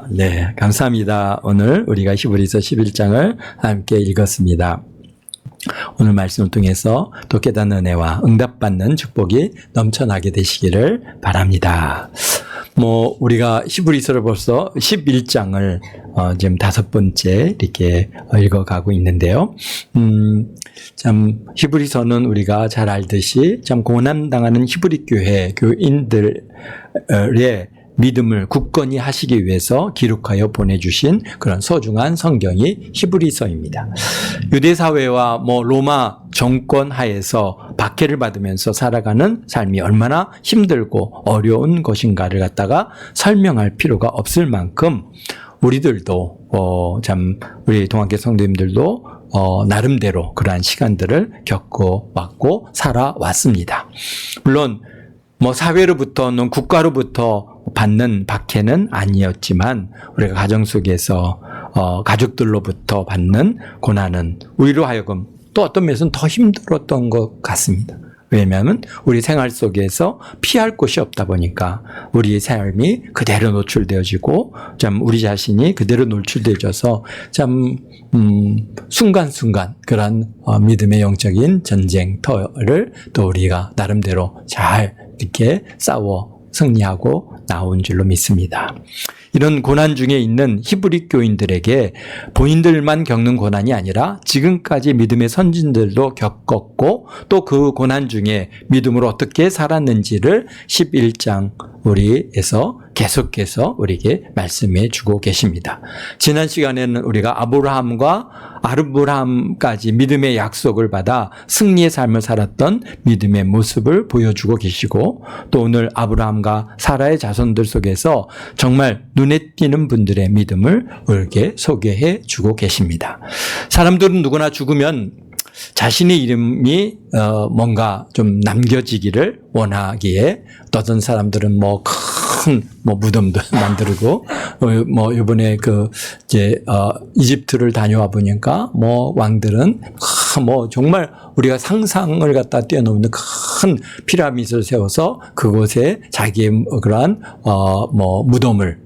네, 감사합니다. 오늘 우리가 히브리서 11장을 함께 읽었습니다. 오늘 말씀을 통해서 또 깨닫는 은혜와 응답받는 축복이 넘쳐나게 되시기를 바랍니다. 우리가 히브리서를 벌써 11장을 지금 5번째 이렇게 읽어가고 있는데요. 참 히브리서는 우리가 잘 알듯이 참 고난당하는 히브리 교회 교인들의 믿음을 굳건히 하시기 위해서 기록하여 보내주신 그런 소중한 성경이 히브리서입니다. 유대사회와 로마 정권 하에서 박해를 받으면서 살아가는 삶이 얼마나 힘들고 어려운 것인가를 갖다가 설명할 필요가 없을 만큼 우리들도 우리 동학교 성도님들도 나름대로 그러한 시간들을 겪어왔고 살아왔습니다. 물론 사회로부터는 국가로부터 받는 박해는 아니었지만 우리가 가정 속에서 가족들로부터 받는 고난은 우리로 하여금 또 어떤 면에서는 더 힘들었던 것 같습니다. 왜냐하면 우리 생활 속에서 피할 곳이 없다 보니까 우리의 삶이 그대로 노출되어지고 우리 자신이 그대로 노출되어져서 순간순간 그런 믿음의 영적인 전쟁터를 또 우리가 나름대로 잘 이렇게 싸워 승리하고 나온 줄로 믿습니다. 이런 고난 중에 있는 히브리 교인들에게 본인들만 겪는 고난이 아니라 지금까지 믿음의 선진들도 겪었고 또 그 고난 중에 믿음으로 어떻게 살았는지를 11장 우리에서 계속해서 우리에게 말씀해 주고 계십니다. 지난 시간에는 우리가 아브라함과 아브라함까지 믿음의 약속을 받아 승리의 삶을 살았던 믿음의 모습을 보여주고 계시고 또 오늘 아브라함과 사라의 자손들 속에서 정말 눈에 띄는 분들의 믿음을 우리에게 소개해 주고 계십니다. 사람들은 누구나 죽으면 자신의 이름이 뭔가 좀 남겨지기를 원하기에 어떤 사람들은 큰 무덤도 만들고 이번에 이집트를 다녀와 보니까 왕들은 정말 우리가 상상을 갖다 뛰어넘는 큰 피라미드를 세워서 그곳에 자기의 그러한 무덤을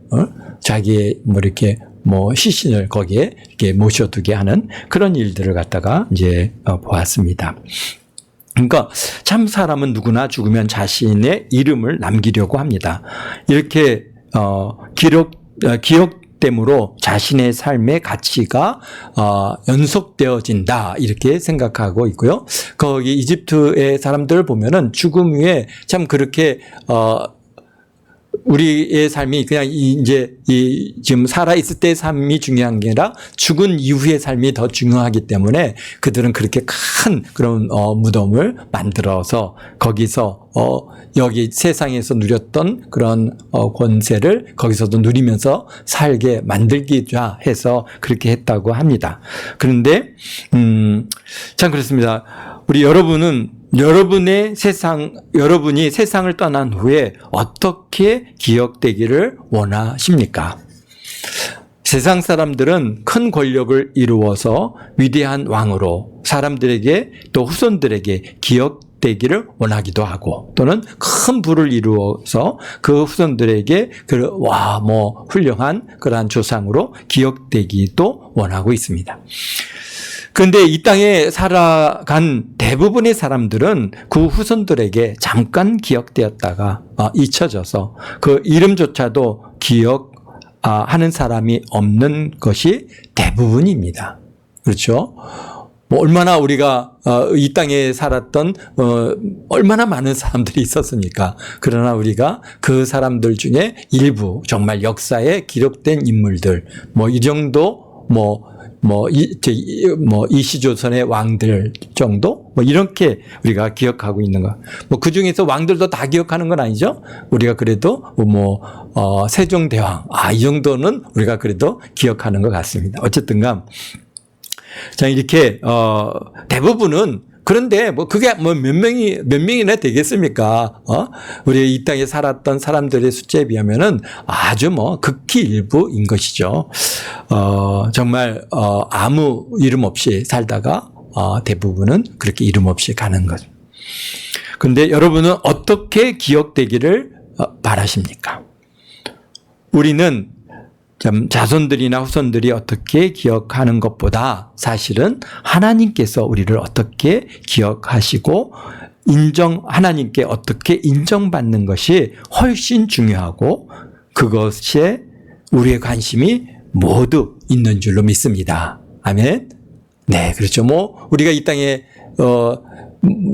자기의 이렇게 시신을 거기에 이렇게 모셔두게 하는 그런 일들을 갖다가 이제 보았습니다. 그러니까 참 사람은 누구나 죽으면 자신의 이름을 남기려고 합니다. 이렇게 기억됨으로 자신의 삶의 가치가 연속되어진다 이렇게 생각하고 있고요. 거기 이집트의 사람들을 보면은 죽음 후에 참 그렇게 우리의 삶이 그냥 지금 살아있을 때의 삶이 중요한 게 아니라 죽은 이후의 삶이 더 중요하기 때문에 그들은 그렇게 큰 그런 무덤을 만들어서 거기서 여기 세상에서 누렸던 그런 권세를 거기서도 누리면서 살게 만들기자 해서 그렇게 했다고 합니다. 그런데 참 그렇습니다. 우리 여러분이 세상을 떠난 후에 어떻게 기억되기를 원하십니까? 세상 사람들은 큰 권력을 이루어서 위대한 왕으로 사람들에게 또 후손들에게 기억되기를 원하기도 하고 또는 큰 부를 이루어서 그 후손들에게 훌륭한 그러한 조상으로 기억되기도 원하고 있습니다. 그런데 이 땅에 살아간 대부분의 사람들은 그 후손들에게 잠깐 기억되었다가 잊혀져서 그 이름조차도 기억하는 사람이 없는 것이 대부분입니다. 그렇죠? 얼마나 우리가 이 땅에 살았던 얼마나 많은 사람들이 있었습니까? 그러나 우리가 그 사람들 중에 일부 정말 역사에 기록된 인물들 이 정도 이시조선의 왕들 정도? 이렇게 우리가 기억하고 있는 것. 그 중에서 왕들도 다 기억하는 건 아니죠? 우리가 그래도 세종대왕. 이 정도는 우리가 그래도 기억하는 것 같습니다. 어쨌든간. 자, 이렇게, 대부분은 그런데 그게 몇 명이나 되겠습니까? 우리 이 땅에 살았던 사람들의 숫자에 비하면은 아주 극히 일부인 것이죠. 정말, 아무 이름 없이 살다가, 대부분은 그렇게 이름 없이 가는 거죠. 근데 여러분은 어떻게 기억되기를 바라십니까? 우리는 좀 자손들이나 후손들이 어떻게 기억하는 것보다 사실은 하나님께서 우리를 어떻게 기억하시고 하나님께 어떻게 인정받는 것이 훨씬 중요하고 그것에 우리의 관심이 모두 있는 줄로 믿습니다. 아멘. 네, 그렇죠. 우리가 이 땅에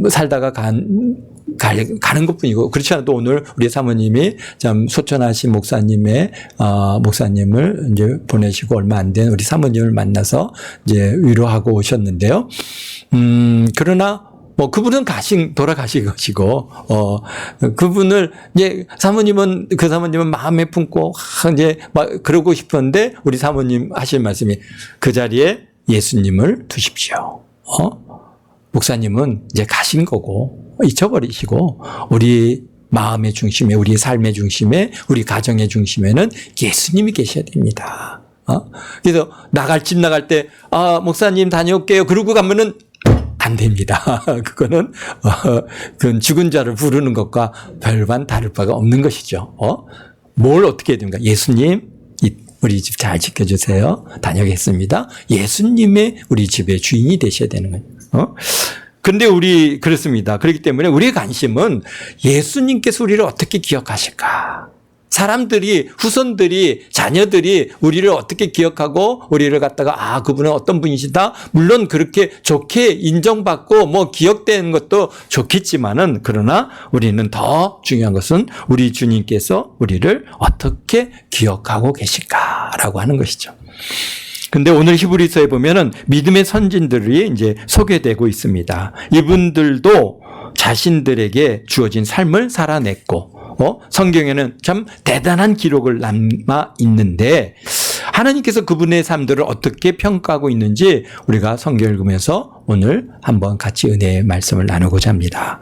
살다가 가는 것뿐이고 그렇지 않아도 오늘 우리 사모님이 참 소천하신 목사님을 이제 보내시고 얼마 안 된 우리 사모님을 만나서 이제 위로하고 오셨는데요. 그러나 그분은 돌아가신 것이고, 그분을, 이제, 그 사모님은 마음에 품고, 이제, 그러고 싶었는데, 우리 사모님 하실 말씀이 그 자리에 예수님을 두십시오. 목사님은 이제 가신 거고, 잊혀버리시고, 우리 마음의 중심에, 우리 삶의 중심에, 우리 가정의 중심에는 예수님이 계셔야 됩니다. 그래서 집 나갈 때, 목사님 다녀올게요. 그러고 가면은, 안 됩니다. 그거는 죽은 자를 부르는 것과 별반 다를 바가 없는 것이죠. 뭘 어떻게 해야 됩니까? 예수님, 우리 집 잘 지켜주세요. 다녀오겠습니다. 예수님의 우리 집의 주인이 되셔야 되는 거예요. 근데 그렇습니다. 그렇기 때문에 우리의 관심은 예수님께서 우리를 어떻게 기억하실까? 사람들이, 후손들이, 자녀들이 우리를 어떻게 기억하고 우리를 갖다가 그분은 어떤 분이시다. 물론 그렇게 좋게 인정받고 기억되는 것도 좋겠지만은 그러나 우리는 더 중요한 것은 우리 주님께서 우리를 어떻게 기억하고 계실까라고 하는 것이죠. 근데 오늘 히브리서에 보면은 믿음의 선진들이 이제 소개되고 있습니다. 이분들도 자신들에게 주어진 삶을 살아냈고 성경에는 참 대단한 기록을 남아 있는데 하나님께서 그분의 삶들을 어떻게 평가하고 있는지 우리가 성경을 읽으면서 오늘 한번 같이 은혜의 말씀을 나누고자 합니다.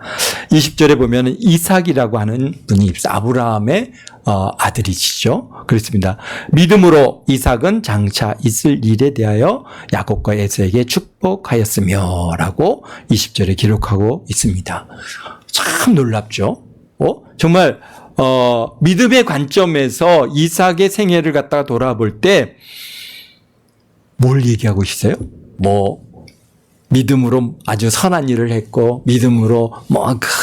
20절에 보면 이삭이라고 하는 분이 있어요. 아브라함의 아들이시죠. 그렇습니다. 믿음으로 이삭은 장차 있을 일에 대하여 야곱과 에서에게 축복하였으며 라고 20절에 기록하고 있습니다. 참 놀랍죠. 정말 믿음의 관점에서 이삭의 생애를 갖다가 돌아볼 때 뭘 얘기하고 있어요? 믿음으로 아주 선한 일을 했고 믿음으로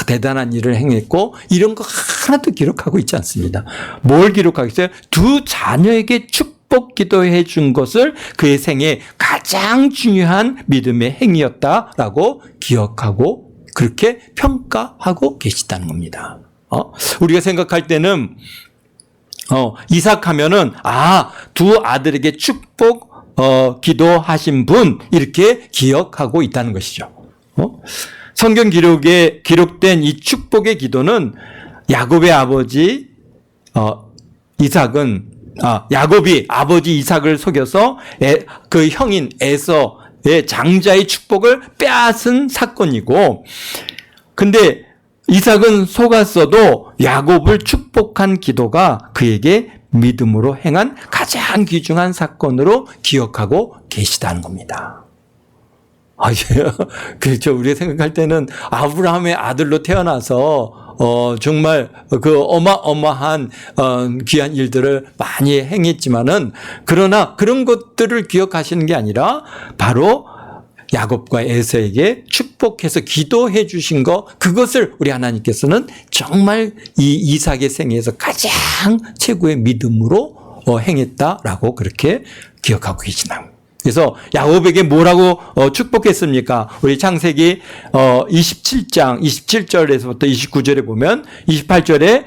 대단한 일을 행했고 이런 거 하나도 기록하고 있지 않습니다. 뭘 기록하고 있어요? 두 자녀에게 축복 기도해 준 것을 그의 생애 가장 중요한 믿음의 행위였다라고 기억하고 그렇게 평가하고 계시다는 겁니다. 우리가 생각할 때는, 이삭 하면은, 두 아들에게 축복, 기도하신 분, 이렇게 기억하고 있다는 것이죠. 성경 기록에 기록된 이 축복의 기도는 야곱의 아버지, 야곱이 아버지 이삭을 속여서 그 형인 에서의 장자의 축복을 빼앗은 사건이고, 근데 이삭은 속았어도 야곱을 축복한 기도가 그에게 믿음으로 행한 가장 귀중한 사건으로 기억하고 계시다는 겁니다. 그렇죠. 우리가 생각할 때는 아브라함의 아들로 태어나서 정말 그 어마어마한 귀한 일들을 많이 행했지만은 그러나 그런 것들을 기억하시는 게 아니라 바로 야곱과 에서에게 축복해서 기도해 주신 거 그것을 우리 하나님께서는 정말 이 이삭의 생애에서 가장 최고의 믿음으로 행했다라고 그렇게 기억하고 계시나. 그래서 야곱에게 뭐라고 축복했습니까? 우리 창세기 27장 27절에서부터 29절에 보면 28절에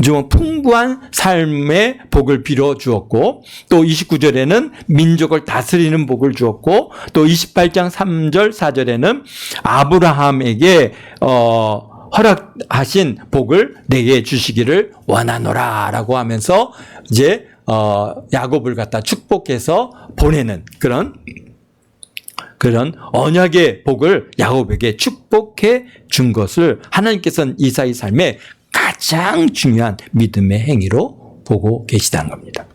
좀 풍부한 삶의 복을 빌어 주었고 또 29절에는 민족을 다스리는 복을 주었고 또 28장 3절 4절에는 아브라함에게 허락하신 복을 내게 주시기를 원하노라라고 하면서 이제 야곱을 갖다 축복해서 보내는 그런 언약의 복을 야곱에게 축복해 준 것을 하나님께서는 이삭의 삶에 가장 중요한 믿음의 행위로 보고 계시다는 겁니다.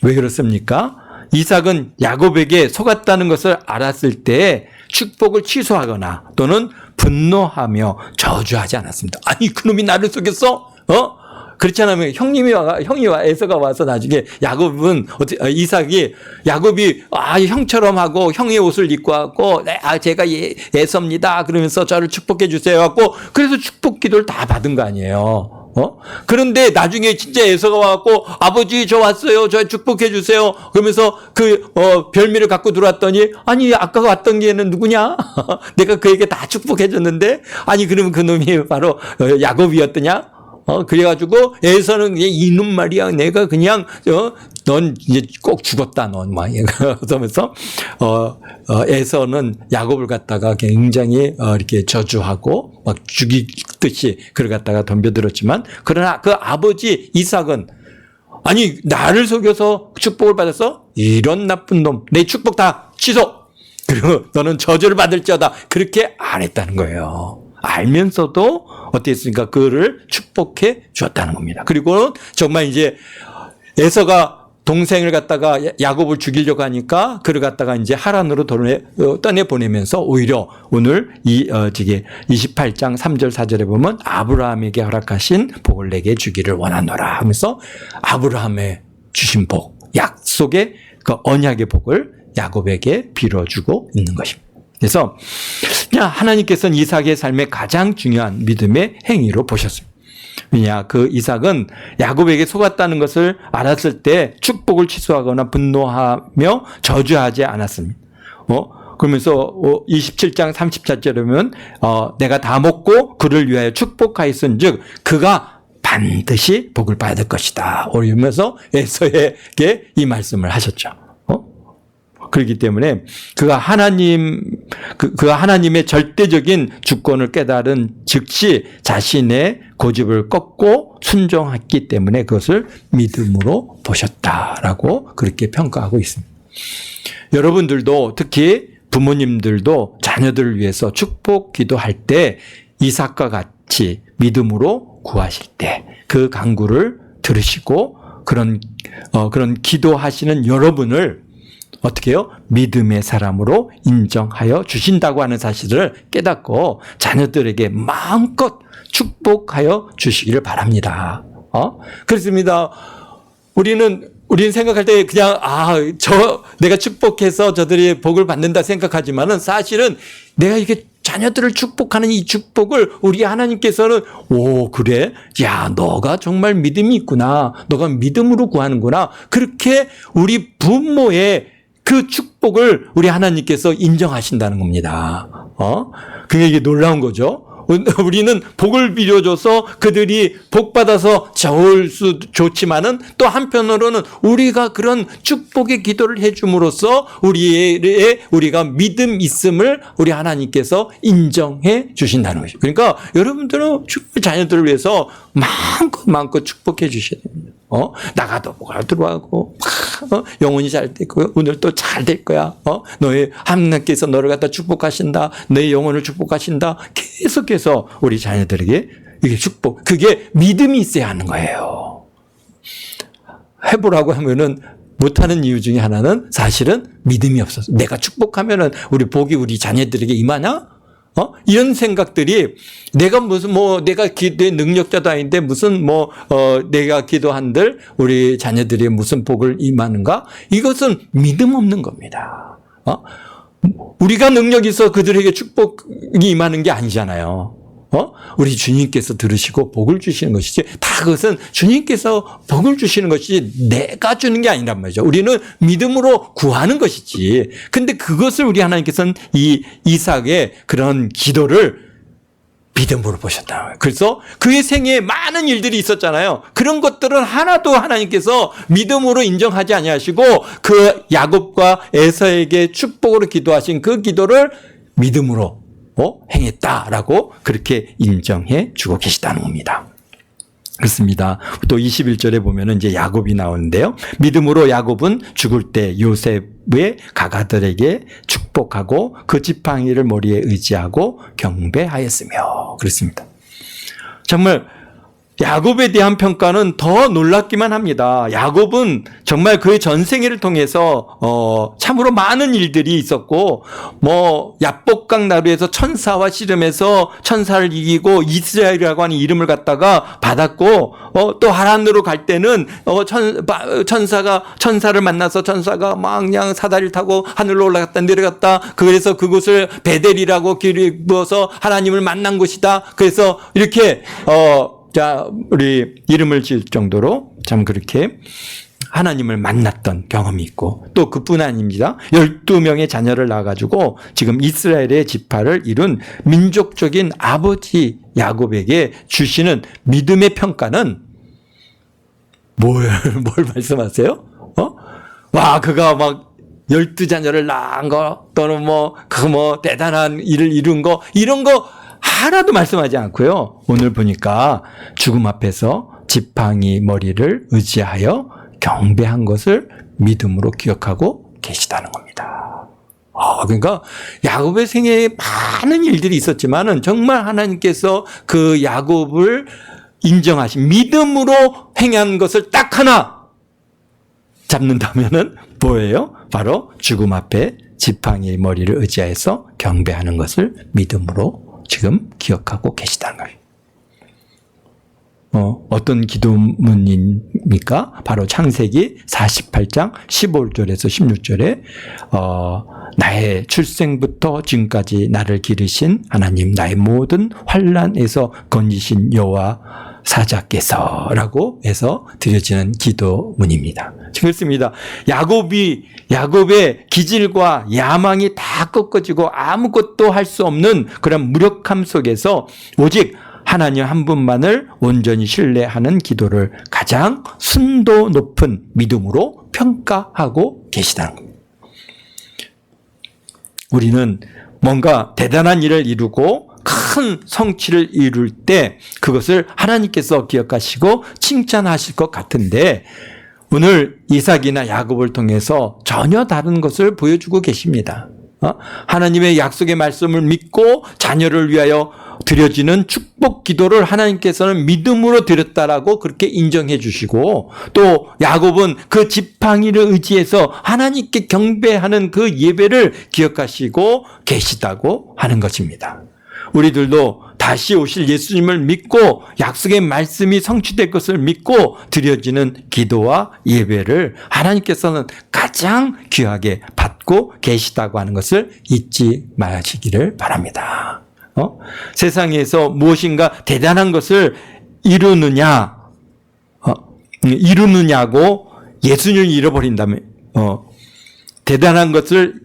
왜 그렇습니까? 이삭은 야곱에게 속았다는 것을 알았을 때 축복을 취소하거나 또는 분노하며 저주하지 않았습니다. 아니 그놈이 나를 속였어? 그렇지 않으면 형이와 에서가 와서 나중에 이삭이 야곱이 형처럼 하고 형의 옷을 입고 왔고 제가 에서입니다 그러면서 저를 축복해 주세요 하고 그래서 축복 기도를 다 받은 거 아니에요. 그런데 나중에 진짜 에서가 와갖고 아버지 저 왔어요. 저 축복해 주세요. 그러면서 별미를 갖고 들어왔더니 아니 아까 왔던 걔는 누구냐? 내가 그에게 다 축복해 줬는데 아니 그러면 그 놈이 바로 야곱이었더냐? 그래가지고 에서는 이놈 말이야. 내가 그냥 넌 이제 꼭 죽었다 넌 막 그러면서 에서는 야곱을 갖다가 굉장히 이렇게 저주하고 막 죽이듯이 그를 갖다가 덤벼들었지만 그러나 그 아버지 이삭은 아니 나를 속여서 축복을 받아서 이런 나쁜 놈 내 축복 다 취소 그리고 너는 저주를 받을지어다 그렇게 안 했다는 거예요. 알면서도 어떻게 했습니까? 그를 축복해 주었다는 겁니다. 그리고 정말 이제 에서가 동생을 갖다가 야곱을 죽이려고 하니까 그를 갖다가 이제 하란으로 떠내 보내면서 오히려 오늘 28장 3절 4절에 보면 아브라함에게 허락하신 복을 내게 주기를 원하노라 하면서 아브라함의 주신 복, 약속의 그 언약의 복을 야곱에게 빌어주고 있는 것입니다. 그래서 하나님께서는 이삭의 삶의 가장 중요한 믿음의 행위로 보셨습니다. 왜냐, 그 이삭은 야곱에게 속았다는 것을 알았을 때 축복을 취소하거나 분노하며 저주하지 않았습니다. 그러면서 27장 34절에 보면 내가 다 먹고 그를 위하여 축복하였은즉 그가 반드시 복을 받을 것이다. 이러면서 에서에게 이 말씀을 하셨죠. 그렇기 때문에 그가 하나님의 절대적인 주권을 깨달은 즉시 자신의 고집을 꺾고 순종했기 때문에 그것을 믿음으로 보셨다라고 그렇게 평가하고 있습니다. 여러분들도 특히 부모님들도 자녀들을 위해서 축복 기도할 때 이삭과 같이 믿음으로 구하실 때 그 간구를 들으시고 그런 기도하시는 여러분을 어떻게 해요? 믿음의 사람으로 인정하여 주신다고 하는 사실을 깨닫고 자녀들에게 마음껏 축복하여 주시기를 바랍니다. 그렇습니다. 우리는 생각할 때 그냥 내가 축복해서 저들이 복을 받는다 생각하지만은 사실은 내가 이게 자녀들을 축복하는 이 축복을 우리 하나님께서는 그래? 야, 너가 정말 믿음이 있구나. 너가 믿음으로 구하는구나. 그렇게 우리 부모의 그 축복을 우리 하나님께서 인정하신다는 겁니다. 그게 이게 놀라운 거죠. 우리는 복을 빌어줘서 그들이 복 받아서 좋지만은 또 한편으로는 우리가 그런 축복의 기도를 해줌으로써 우리가 믿음 있음을 우리 하나님께서 인정해 주신다는 것이죠. 그러니까 여러분들은 자녀들을 위해서 마음껏 축복해 주셔야 됩니다. 나가도 뭐가 들어가고 영혼이 잘 될 거야. 오늘 또 잘 될 거야. 너의 하나님께서 너를 갖다 축복하신다. 너의 영혼을 축복하신다. 계속해서 우리 자녀들에게 이게 축복. 그게 믿음이 있어야 하는 거예요. 해보라고 하면은 못하는 이유 중에 하나는 사실은 믿음이 없어서 내가 축복하면은 우리 복이 우리 자녀들에게 임하냐? 이런 생각들이 내가 내가 기도의 능력자도 아닌데 내가 기도한들 우리 자녀들이 무슨 복을 임하는가? 이것은 믿음 없는 겁니다. 우리가 능력이 있어 그들에게 축복이 임하는 게 아니잖아요. 우리 주님께서 들으시고 복을 주시는 것이지 다 그것은 주님께서 복을 주시는 것이지 내가 주는 게 아니란 말이죠. 우리는 믿음으로 구하는 것이지. 근데 그것을 우리 하나님께서는 이 이삭의 그런 기도를 믿음으로 보셨다. 그래서 그의 생애에 많은 일들이 있었잖아요. 그런 것들은 하나도 하나님께서 믿음으로 인정하지 아니하시고 그 야곱과 에서에게 축복으로 기도하신 그 기도를 믿음으로 행했다라고 그렇게 인정해 주고 계시다는 겁니다. 그렇습니다. 또 21절에 보면은 이제 야곱이 나오는데요. 믿음으로 야곱은 죽을 때 요셉의 가가들에게 축복하고 그 지팡이를 머리에 의지하고 경배하였으며 그렇습니다. 정말 야곱에 대한 평가는 더 놀랍기만 합니다. 야곱은 정말 그의 전생애를 통해서 참으로 많은 일들이 있었고, 야복강 나루에서 천사와 씨름해서 천사를 이기고 이스라엘이라고 하는 이름을 갖다가 받았고, 또 하란으로 갈 때는 천사를 만나서 천사가 막 그냥 사다리를 타고 하늘로 올라갔다 내려갔다. 그래서 그곳을 베델이라고 길을 부어서 하나님을 만난 곳이다. 그래서 이렇게 자, 우리 이름을 지을 정도로 참 그렇게 하나님을 만났던 경험이 있고, 또 그뿐 아닙니다. 12명의 자녀를 낳아가지고 지금 이스라엘의 지파를 이룬 민족적인 아버지 야곱에게 주시는 믿음의 평가는 뭘 말씀하세요? 그가 막 12자녀를 낳은 거, 또는 대단한 일을 이룬 거, 이런 거 하나도 말씀하지 않고요. 오늘 보니까 죽음 앞에서 지팡이 머리를 의지하여 경배한 것을 믿음으로 기억하고 계시다는 겁니다. 그러니까 야곱의 생애에 많은 일들이 있었지만은 정말 하나님께서 그 야곱을 인정하신 믿음으로 행한 것을 딱 하나 잡는다면은 뭐예요? 바로 죽음 앞에 지팡이 머리를 의지해서 경배하는 것을 믿음으로 지금 기억하고 계시다는 거예요. 어떤 기도문입니까? 바로 창세기 48장 15절에서 16절에 나의 출생부터 지금까지 나를 기르신 하나님, 나의 모든 환난에서 건지신 여호와 사자께서라고 해서 드려지는 기도문입니다. 그렇습니다. 야곱의 기질과 야망이 다 꺾어지고 아무것도 할 수 없는 그런 무력함 속에서 오직 하나님 한 분만을 온전히 신뢰하는 기도를 가장 순도 높은 믿음으로 평가하고 계시다는 겁니다. 우리는 뭔가 대단한 일을 이루고 큰 성취를 이룰 때 그것을 하나님께서 기억하시고 칭찬하실 것 같은데, 오늘 이삭이나 야곱을 통해서 전혀 다른 것을 보여주고 계십니다. 하나님의 약속의 말씀을 믿고 자녀를 위하여 드려지는 축복 기도를 하나님께서는 믿음으로 드렸다라고 그렇게 인정해 주시고, 또 야곱은 그 지팡이를 의지해서 하나님께 경배하는 그 예배를 기억하시고 계시다고 하는 것입니다. 우리들도 다시 오실 예수님을 믿고 약속의 말씀이 성취될 것을 믿고 드려지는 기도와 예배를 하나님께서는 가장 귀하게 받고 계시다고 하는 것을 잊지 마시기를 바랍니다. 세상에서 무엇인가 대단한 것을 이루느냐고 예수님을 잃어버린다면, 대단한 것을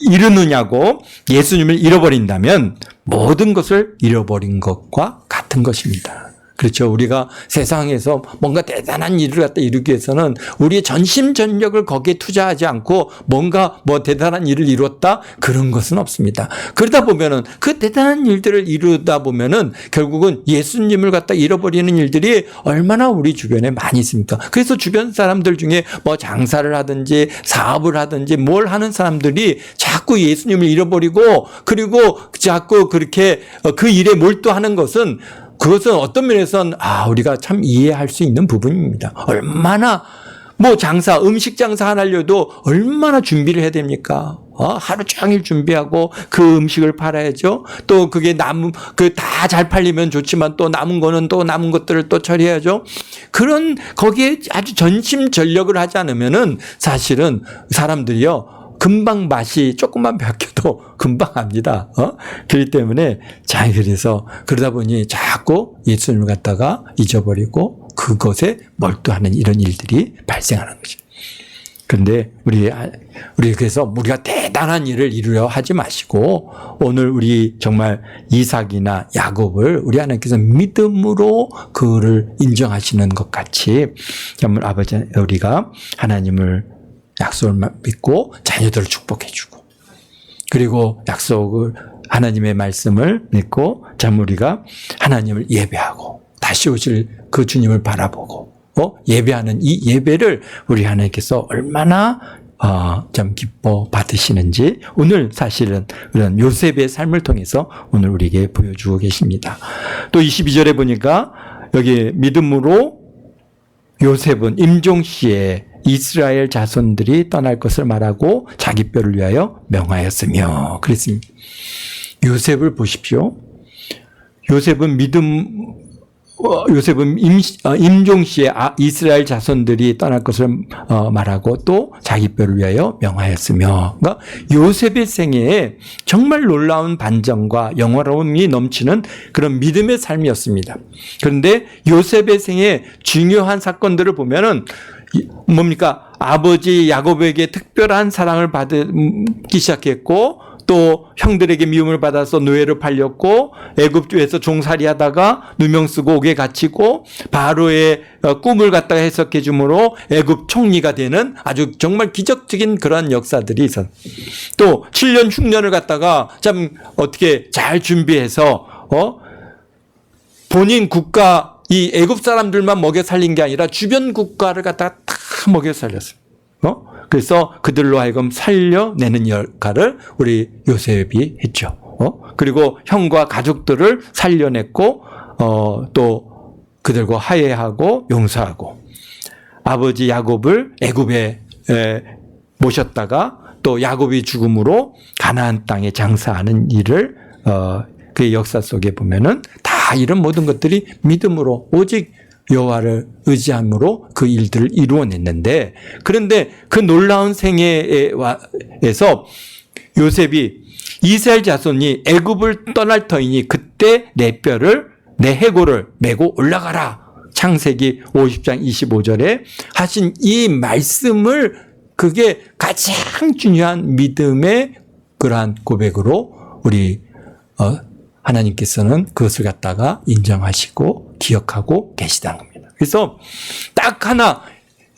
이루느냐고 예수님을 잃어버린다면 모든 것을 잃어버린 것과 같은 것입니다. 그렇죠. 우리가 세상에서 뭔가 대단한 일을 갖다 이루기 위해서는 우리의 전심전력을 거기에 투자하지 않고 뭔가 대단한 일을 이뤘다? 그런 것은 없습니다. 그러다 보면은 그 대단한 일들을 이루다 보면은 결국은 예수님을 갖다 잃어버리는 일들이 얼마나 우리 주변에 많이 있습니까? 그래서 주변 사람들 중에 장사를 하든지 사업을 하든지 뭘 하는 사람들이 자꾸 예수님을 잃어버리고, 그리고 자꾸 그렇게 그 일에 몰두하는 것은, 그것은 어떤 면에서는 우리가 참 이해할 수 있는 부분입니다. 얼마나 음식 장사 하나 하려도 얼마나 준비를 해야 됩니까? 하루 종일 준비하고 그 음식을 팔아야죠. 또 그게 다 잘 팔리면 좋지만 또 남은 거는 또 남은 것들을 또 처리해야죠. 거기에 아주 전심전력을 하지 않으면은 사실은 사람들이요, 금방 맛이 조금만 바뀌어도 금방 압니다. 그렇기 때문에 그래서 그러다 보니 자꾸 예수님을 갖다가 잊어버리고 그것에 몰두하는 이런 일들이 발생하는 거죠. 그런데 우리 그래서 우리가 대단한 일을 이루려 하지 마시고, 오늘 우리 정말 이삭이나 야곱을 우리 하나님께서 믿음으로 그를 인정하시는 것 같이, 정말 우리가 하나님을 약속을 믿고 자녀들을 축복해주고, 그리고 하나님의 말씀을 믿고 우리가 하나님을 예배하고 다시 오실 그 주님을 바라보고 예배하는 이 예배를 우리 하나님께서 얼마나 참 기뻐 받으시는지 오늘 사실은 그런 요셉의 삶을 통해서 오늘 우리에게 보여주고 계십니다. 또 22절에 보니까 여기 믿음으로 요셉은 임종시에 이스라엘 자손들이 떠날 것을 말하고 자기 뼈를 위하여 명하였으며 그랬습니다. 요셉을 보십시오. 요셉은 임종시에 이스라엘 자손들이 떠날 것을 말하고 또 자기 뼈를 위하여 명하였으며, 그러니까 요셉의 생애에 정말 놀라운 반전과 영화로움이 넘치는 그런 믿음의 삶이었습니다. 그런데 요셉의 생애 중요한 사건들을 보면은 뭡니까? 아버지 야곱에게 특별한 사랑을 받기 시작했고, 또 형들에게 미움을 받아서 노예로 팔렸고, 애굽에서 종살이하다가 누명 쓰고 옥에 갇히고, 바로의 꿈을 갖다가 해석해 주므로 애굽 총리가 되는 아주 정말 기적적인 그런 역사들이 있었어요. 또 7년 흉년을 갖다가 참 어떻게 잘 준비해서 본인 국가 이 애굽 사람들만 먹여 살린 게 아니라 주변 국가를 갖다가 다 먹여 살렸어요. 그래서 그들로 하여금 살려내는 역할을 우리 요셉이 했죠. 그리고 형과 가족들을 살려냈고, 또 그들과 화해하고 용서하고, 아버지 야곱을 애굽에 모셨다가 또 야곱이 죽음으로 가나안 땅에 장사하는 일을 그의 역사 속에 보면은 다 이런 모든 것들이 믿음으로 오직 여호와를 의지함으로 그 일들을 이루어냈는데, 그런데 그 놀라운 생애에서 요셉이 이스라엘 자손이 애굽을 떠날 터이니 그때 내 해골을 메고 올라가라. 창세기 50장 25절에 하신 이 말씀을, 그게 가장 중요한 믿음의 그러한 고백으로 우리 하나님께서는 그것을 갖다가 인정하시고 기억하고 계시다는 겁니다. 그래서 딱 하나,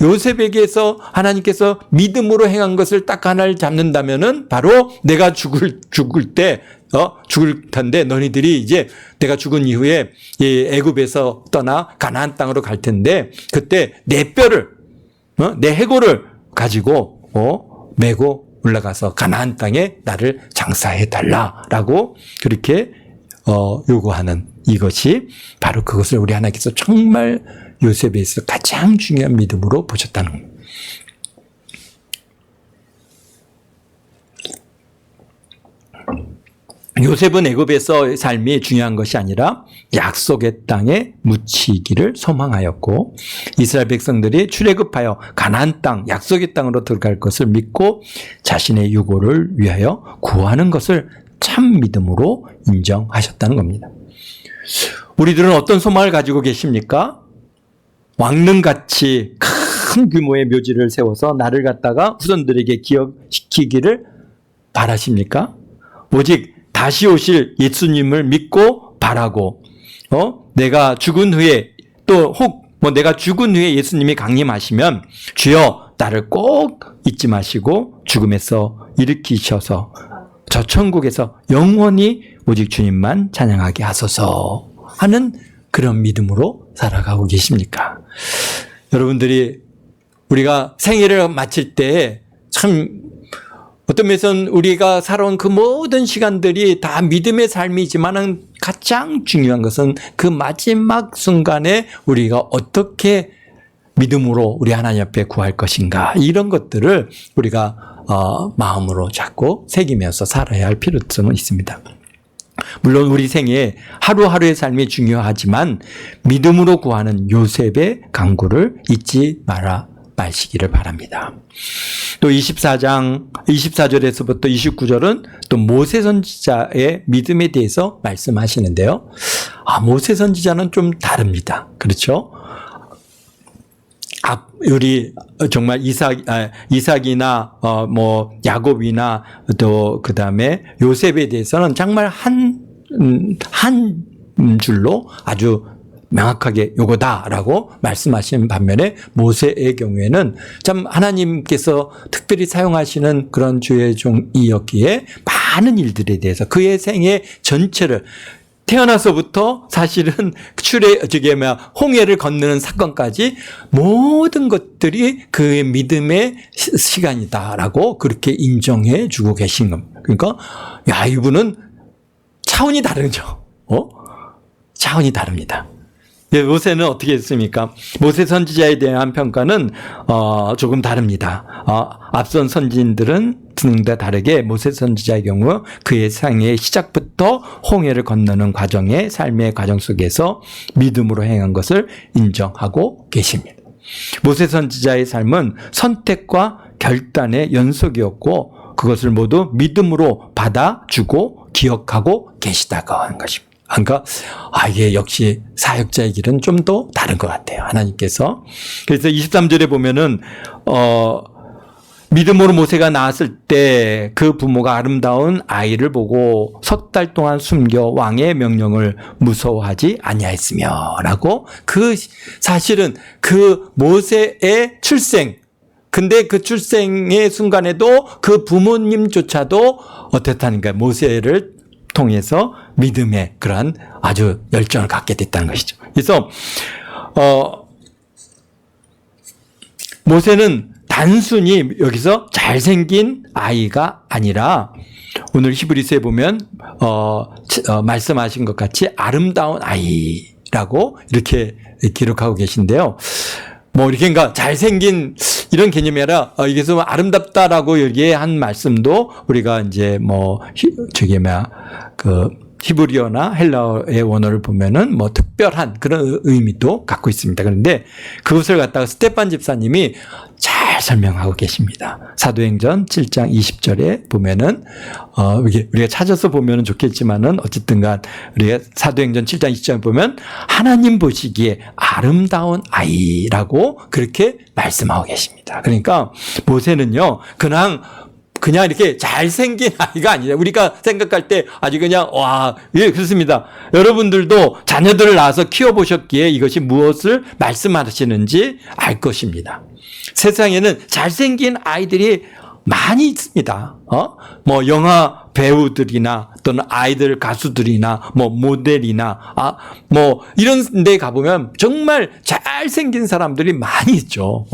요셉에게서 하나님께서 믿음으로 행한 것을 딱 하나를 잡는다면은 바로 내가 죽을 텐데, 너희들이 이제 내가 죽은 이후에 애굽에서 떠나 가나안 땅으로 갈 텐데, 그때 내 뼈를, 내 해골을 가지고 메고 올라가서 가나안 땅에 나를 장사해 달라라고 그렇게 요구하는, 이것이 바로 그것을 우리 하나님께서 정말 요셉에 있어 가장 중요한 믿음으로 보셨다는 겁니다. 요셉은 애굽에서의 삶이 중요한 것이 아니라 약속의 땅에 묻히기를 소망하였고, 이스라엘 백성들이 출애굽하여 가나안 땅, 약속의 땅으로 들어갈 것을 믿고 자신의 유고를 위하여 구하는 것을 참 믿음으로 인정하셨다는 겁니다. 우리들은 어떤 소망을 가지고 계십니까? 왕릉같이 큰 규모의 묘지를 세워서 나를 갖다가 후손들에게 기억시키기를 바라십니까? 오직 다시 오실 예수님을 믿고 바라고, 내가 죽은 후에 내가 죽은 후에 예수님이 강림하시면 주여 나를 꼭 잊지 마시고 죽음에서 일으키셔서 저 천국에서 영원히 오직 주님만 찬양하게 하소서 하는 그런 믿음으로 살아가고 계십니까? 여러분들이 우리가 생애를 마칠 때 참 어떤 면에서는 우리가 살아온 그 모든 시간들이 다 믿음의 삶이지만은 가장 중요한 것은 그 마지막 순간에 우리가 어떻게 믿음으로 우리 하나님 앞에 구할 것인가, 이런 것들을 우리가 마음으로 자꾸 새기면서 살아야 할 필요성은 있습니다. 물론 우리 생에 하루하루의 삶이 중요하지만 믿음으로 구하는 요셉의 간구를 잊지 마시기를 바랍니다. 또 24절에서부터 29절은 또 모세 선지자의 믿음에 대해서 말씀하시는데요. 모세 선지자는 좀 다릅니다. 그렇죠? 우리 정말 이삭이나 야곱이나 또 그다음에 요셉에 대해서는 정말 한 줄로 아주 명확하게 요거다라고 말씀하시는 반면에 모세의 경우에는 참 하나님께서 특별히 사용하시는 그런 주의 종이었기에 많은 일들에 대해서 그의 생애 전체를, 태어나서부터 사실은 홍해를 건너는 사건까지 모든 것들이 그의 믿음의 시간이다라고 그렇게 인정해 주고 계신 겁니다. 그러니까 이분은 차원이 다르죠. 차원이 다릅니다. 예, 모세는 어떻게 했습니까? 모세 선지자에 대한 평가는 조금 다릅니다. 앞선 선지인들은 등다 다르게 모세 선지자의 경우 그의 생애의 시작부터 홍해를 건너는 과정의 삶의 과정 속에서 믿음으로 행한 것을 인정하고 계십니다. 모세 선지자의 삶은 선택과 결단의 연속이었고 그것을 모두 믿음으로 받아주고 기억하고 계시다고 하는 것입니다. 그러니까 이게 역시 사역자의 길은 좀 더 다른 것 같아요. 하나님께서. 그래서 23절에 보면은 믿음으로 모세가 낳았을 때 그 부모가 아름다운 아이를 보고 석 달 동안 숨겨 왕의 명령을 무서워하지 아니하였으며 라고 사실은 그 모세의 출생 근데 그 출생의 순간에도 그 부모님조차도 어떻다는 거예요. 모세를 통해서 믿음의 그러한 아주 열정을 갖게 됐다는 것이죠. 그래서 모세는 단순히 여기서 잘생긴 아이가 아니라 오늘 히브리서에 보면 말씀하신 것 같이 아름다운 아이라고 이렇게 기록하고 계신데요. 이렇게 그러니까 잘생긴 이런 개념이 아니라 이게 좀 아름답다라고 얘기한 말씀도 우리가 이제 히브리어나 헬라어의 원어를 보면은 특별한 그런 의미도 갖고 있습니다. 그런데 그것을 갖다가 스테판 집사님이 잘 설명하고 계십니다. 사도행전 7장 20절에 보면은 우리가 찾아서 보면은 좋겠지만은 어쨌든간 우리가 사도행전 7장 20절에 보면 하나님 보시기에 아름다운 아이라고 그렇게 말씀하고 계십니다. 그러니까 모세는요 그냥 이렇게 잘생긴 아이가 아니라 우리가 생각할 때 아주 그냥 예, 그렇습니다. 여러분들도 자녀들을 낳아서 키워보셨기에 이것이 무엇을 말씀하시는지 알 것입니다. 세상에는 잘생긴 아이들이 많이 있습니다. 영화 배우들이나 또는 아이들 가수들이나 모델이나 이런 데 가보면 정말 잘생긴 사람들이 많이 있죠.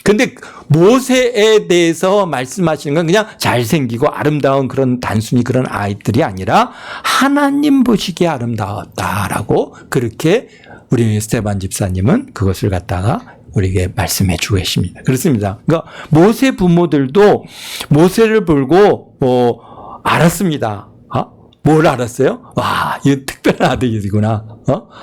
근데 모세에 대해서 말씀하시는 건 그냥 잘생기고 아름다운 그런 단순히 그런 아이들이 아니라 하나님 보시기에 아름다웠다라고 그렇게 우리 스테반 집사님은 그것을 갖다가 우리에게 말씀해 주고 계십니다. 그렇습니다. 그러니까 모세 부모들도 모세를 보고 알았습니다. 뭘 알았어요? 이 특별한 아들이구나.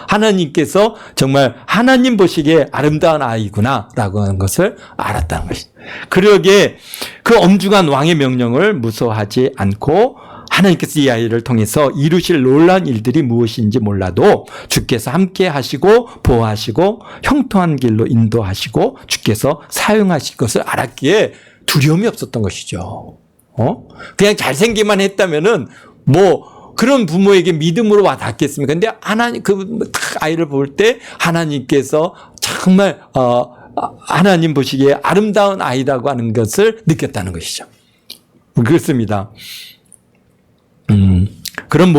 하나님께서 정말 하나님 보시기에 아름다운 아이구나라고 하는 것을 알았다는 것이죠. 그러기에 그 엄중한 왕의 명령을 무서워하지 않고 하나님께서 이 아이를 통해서 이루실 놀라운 일들이 무엇인지 몰라도 주께서 함께 하시고 보호하시고 형통한 길로 인도하시고 주께서 사용하실 것을 알았기에 두려움이 없었던 것이죠. 그냥 잘생기만 했다면은 그런 부모에게 믿음으로 와 닿겠습니까? 근데 하나님 아이를 볼 때 하나님께서 정말 하나님 보시기에 아름다운 아이라고 하는 것을 느꼈다는 것이죠. 그렇습니다. 그런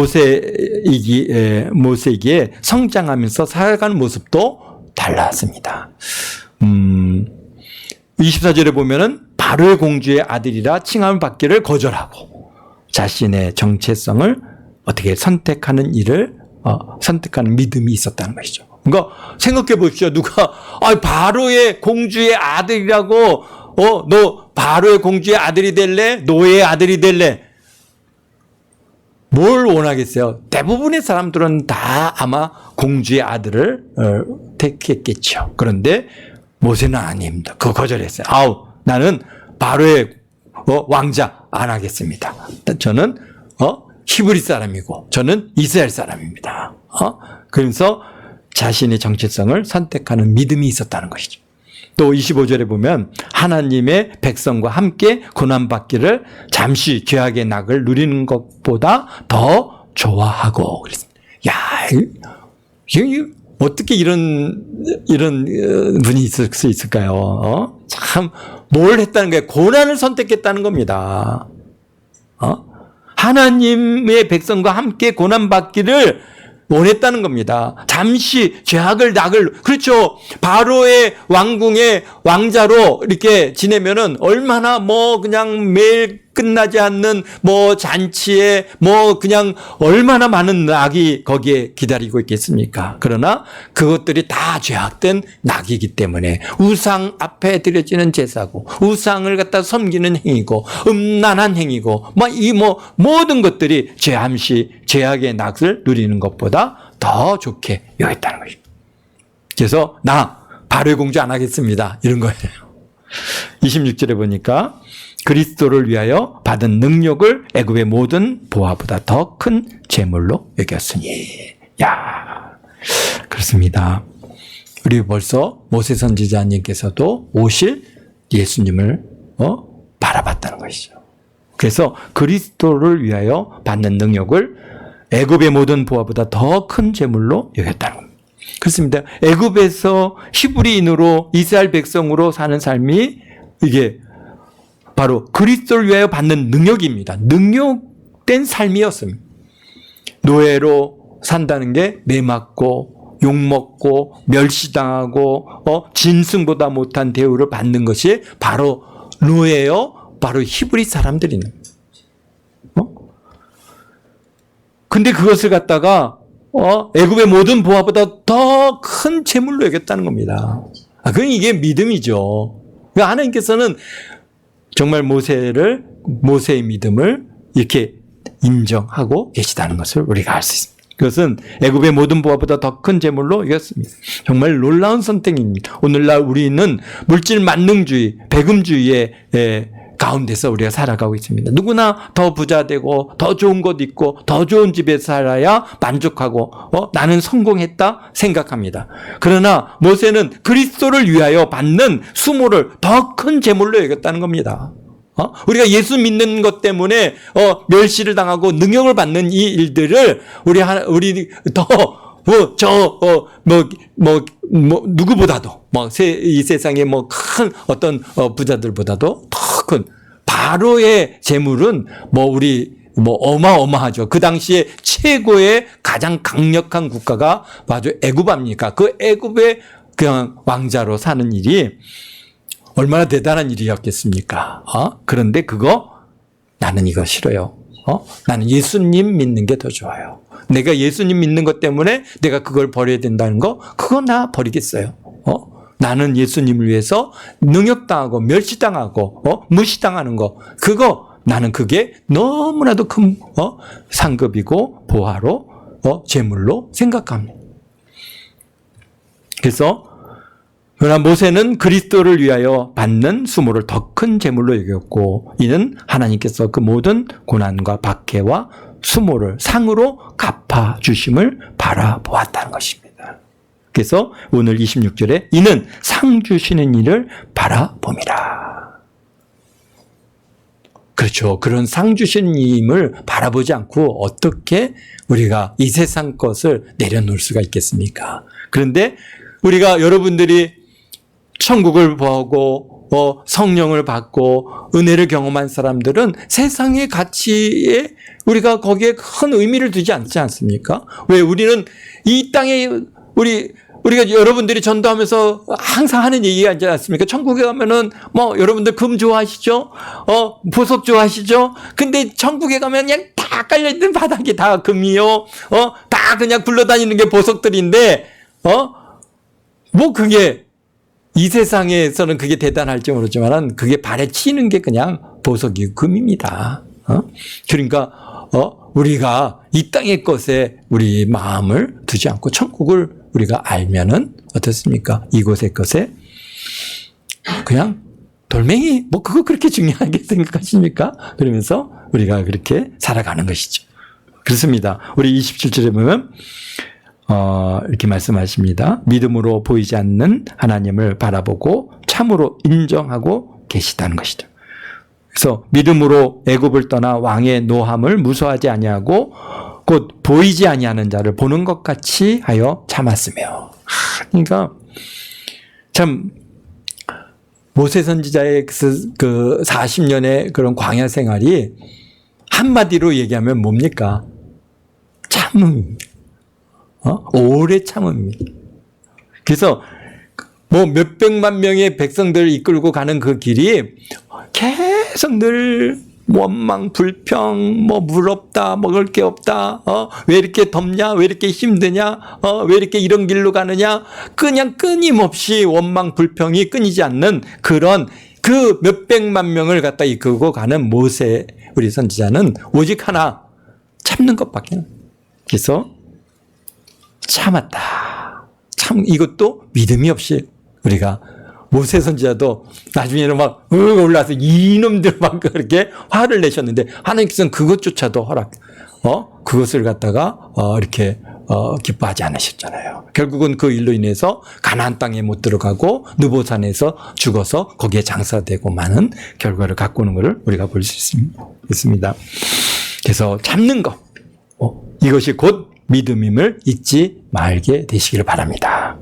모세에게 성장하면서 살아가는 모습도 달랐습니다. 24절에 보면은 바로의 공주의 아들이라 칭함을 받기를 거절하고 자신의 정체성을 어떻게 선택하는 믿음이 있었다는 것이죠. 그러니까 생각해 보십시오. 누가 바로의 공주의 아들이라고 너 바로의 공주의 아들이 될래? 노예의 아들이 될래? 뭘 원하겠어요? 대부분의 사람들은 다 아마 공주의 아들을 택했겠죠. 그런데 모세는 아닙니다. 그거 거절했어요. 나는 바로의 왕자 안 하겠습니다. 저는 히브리 사람이고 저는 이스라엘 사람입니다. 그래서 자신의 정체성을 선택하는 믿음이 있었다는 것이죠. 또 25절에 보면 하나님의 백성과 함께 고난받기를 잠시 죄악의 낙을 누리는 것보다 더 좋아하고 그랬습니다. 어떻게 이런 분이 있을 수 있을까요? 참 뭘 했다는 거예요? 고난을 선택했다는 겁니다. 하나님의 백성과 함께 고난받기를 원했다는 겁니다. 잠시 죄악을 낙을 그렇죠. 바로의 왕궁의 왕자로 이렇게 지내면은 얼마나 그냥 매일 끝나지 않는 뭐 잔치에 뭐 그냥 얼마나 많은 낙이 거기에 기다리고 있겠습니까? 그러나 그것들이 다 죄악된 낙이기 때문에 우상 앞에 드려지는 제사고 우상을 갖다 섬기는 행위고 음란한 행위고 모든 것들이 죄악의 낙을 누리는 것보다 더 좋게 여겼다는 것입니다. 그래서 나 발효 공주 안 하겠습니다. 이런 거예요. 26절에 보니까 그리스도를 위하여 받은 능력을 애굽의 모든 보화보다 더 큰 재물로 여겼으니. 야, 그렇습니다. 우리 벌써 모세 선지자님께서도 오실 예수님을 바라봤다는 것이죠. 그래서 그리스도를 위하여 받는 능력을 애굽의 모든 보화보다 더 큰 재물로 여겼다는 겁니다. 그렇습니다. 애굽에서 히브리인으로 이스라엘 백성으로 사는 삶이 이게 바로 그리스도를 위하여 받는 능력입니다. 능력된 삶이었습니다. 노예로 산다는 게 매맞고 욕먹고 멸시당하고 짐승보다 못한 대우를 받는 것이 바로 노예요. 바로 히브리 사람들이네. 근데 그것을 갖다가 애굽의 모든 보화보다 더 큰 재물로 여겼다는 겁니다. 그건 이게 믿음이죠. 하나님께서는 정말 모세의 믿음을 이렇게 인정하고 계시다는 것을 우리가 알 수 있습니다. 그것은 애굽의 모든 보화보다 더 큰 재물로 여겼습니다. 정말 놀라운 선택입니다. 오늘날 우리는 물질 만능주의, 배금주의의 가운데서 우리가 살아가고 있습니다. 누구나 더 부자 되고 더 좋은 것 있고 더 좋은 집에 살아야 만족하고 나는 성공했다 생각합니다. 그러나 모세는 그리스도를 위하여 받는 수모를 더 큰 재물로 여겼다는 겁니다. 우리가 예수 믿는 것 때문에 멸시를 당하고 능욕을 받는 이 일들을 우리 더 누구보다도 이 세상의 큰 어떤 부자들보다도 더 큰 바로의 재물은 어마어마하죠. 그 당시에 최고의 가장 강력한 국가가 바로 애굽 아닙니까? 그 애굽의 그냥 왕자로 사는 일이 얼마나 대단한 일이었겠습니까? 그런데 나는 이거 싫어요. 나는 예수님 믿는 게 더 좋아요. 내가 예수님 믿는 것 때문에 내가 그걸 버려야 된다는 거, 그거 나 버리겠어요. 나는 예수님을 위해서 능욕당하고 멸시당하고 무시당하는 거, 나는 그게 너무나도 큰 상급이고 보화로 재물로 생각합니다. 그래서 그러나 모세는 그리스도를 위하여 받는 수모를 더 큰 재물로 여겼고 이는 하나님께서 그 모든 고난과 박해와 수모를 상으로 갚아주심을 바라보았다는 것입니다. 그래서 오늘 26절에 이는 상 주시는 일을 바라봄이라. 그렇죠. 그런 상 주시는 님을 바라보지 않고 어떻게 우리가 이 세상 것을 내려놓을 수가 있겠습니까? 그런데 여러분들이 천국을 보고 성령을 받고 은혜를 경험한 사람들은 세상의 가치에 우리가 거기에 큰 의미를 두지 않지 않습니까? 왜 우리는 이 땅에 우리가 여러분들이 전도하면서 항상 하는 얘기가 있지 않습니까? 천국에 가면은 여러분들 금 좋아하시죠? 보석 좋아하시죠? 근데 천국에 가면 그냥 다 깔려있는 바닥이 다 금이요. 다 그냥 굴러다니는 게 보석들인데 그게 이 세상에서는 그게 대단할지 모르지만 그게 발에 치는 게 그냥 보석이 금입니다. 그러니까 우리가 이 땅의 것에 우리 마음을 두지 않고 천국을 우리가 알면은 어떻습니까? 이곳의 것에 그냥 돌멩이 그거 그렇게 중요하게 생각하십니까? 그러면서 우리가 그렇게 살아가는 것이죠. 그렇습니다. 우리 27절에 보면 이렇게 말씀하십니다. 믿음으로 보이지 않는 하나님을 바라보고 참으로 인정하고 계시다는 것이죠. 그래서 믿음으로 애굽을 떠나 왕의 노함을 무서워하지 아니하고 곧 보이지 아니하는 자를 보는 것 같이 하여 참았으며. 그러니까 참 모세 선지자의 그 40년의 그런 광야 생활이 한마디로 얘기하면 뭡니까? 참음입니다. 오래 참음입니다. 그래서 몇백만 명의 백성들을 이끌고 가는 그 길이 계속 늘 원망, 불평, 뭐 물 없다, 먹을 게 없다, 왜 이렇게 덥냐, 왜 이렇게 힘드냐, 왜 이렇게 이런 길로 가느냐, 그냥 끊임없이 원망, 불평이 끊이지 않는 그런 그 몇백만 명을 갖다 이끌고 가는 모세 우리 선지자는 오직 하나, 참는 것밖에. 그래서 참았다. 참 이것도 믿음이 없이 우리가 모세 선지자도 나중에는 막 올라와서 이놈들 막 그렇게 화를 내셨는데 하나님께서는 그것조차도 그것을 갖다가 이렇게 기뻐하지 않으셨잖아요. 결국은 그 일로 인해서 가나안 땅에 못 들어가고 느보산에서 죽어서 거기에 장사되고 많은 결과를 갖고 오는 것을 우리가 볼 수 있습니다. 그래서 참는 것, 이것이 곧 믿음임을 잊지 말게 되시기를 바랍니다.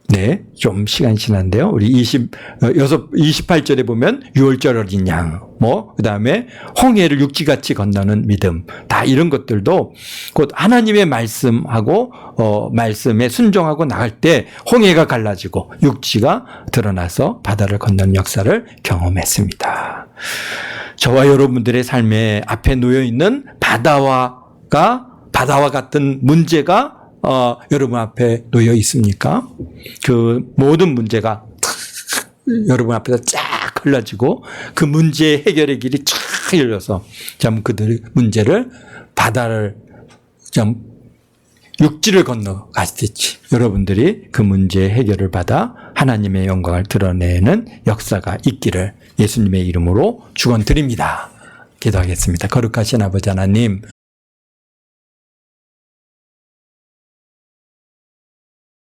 네, 좀 시간이 지난데요. 우리 28절에 보면 6월절 어린 양, 그 다음에 홍해를 육지같이 건너는 믿음, 다 이런 것들도 곧 하나님의 말씀하고, 말씀에 순종하고 나갈 때 홍해가 갈라지고 육지가 드러나서 바다를 건너는 역사를 경험했습니다. 저와 여러분들의 삶에 앞에 놓여있는 바다와 같은 문제가 여러분 앞에 놓여 있습니까? 그 모든 문제가 여러분 앞에서 쫙 흘러지고 그 문제의 해결의 길이 쫙 열려서 참 그들의 문제를 바다를 좀 육지를 건너 가시듯이 여러분들이 그 문제의 해결을 받아 하나님의 영광을 드러내는 역사가 있기를 예수님의 이름으로 축원드립니다. 기도하겠습니다. 거룩하신 아버지 하나님,